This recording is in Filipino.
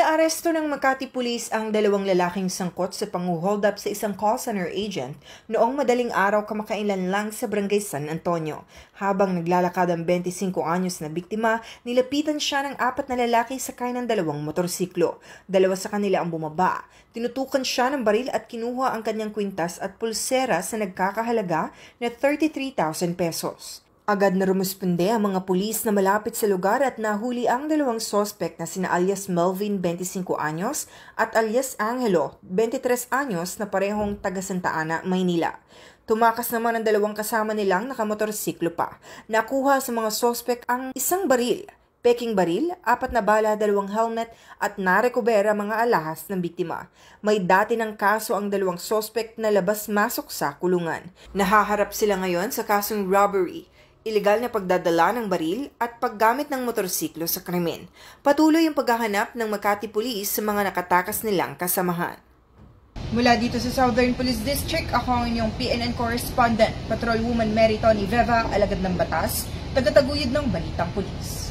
Inaaresto ng Makati Police ang dalawang lalaking sangkot sa pang-hold up sa isang call center agent noong madaling araw kamakailan lang sa Barangay San Antonio. Habang naglalakad ang 25 anyos na biktima, nilapitan siya ng 4 na lalaki sakay ng 2 motorsiklo. 2 sa kanila ang bumaba. Tinutukan siya ng baril at kinuha ang kanyang kwintas at pulsera sa nagkakahalaga na 33,000 pesos. Agad na rumusponde ang mga pulis na malapit sa lugar at nahuli ang 2 sospek na sina alias Melvin, 25 anyos at alias Angelo, 23 anyos na parehong taga Santa Ana, Maynila. Tumakas naman ang 2 kasama nilang nakamotorsiklo pa. Nakuha sa mga sospek ang 1 baril, peking baril, 4 na bala, 2 helmet at narekubera mga alahas ng biktima. May dati ng kaso ang 2 sospek na labas-masok sa kulungan. Nahaharap sila ngayon sa kasong robbery, ilegal na pagdadala ng baril at paggamit ng motorsiklo sa krimen. Patuloy ang paghahanap ng Makati Police sa mga nakatakas nilang kasamahan. Mula dito sa Southern Police District, ako ang inyong PNN correspondent, Patrolwoman Mary Tony Veva, alagad ng batas, tagataguyod ng Balitang Pulis.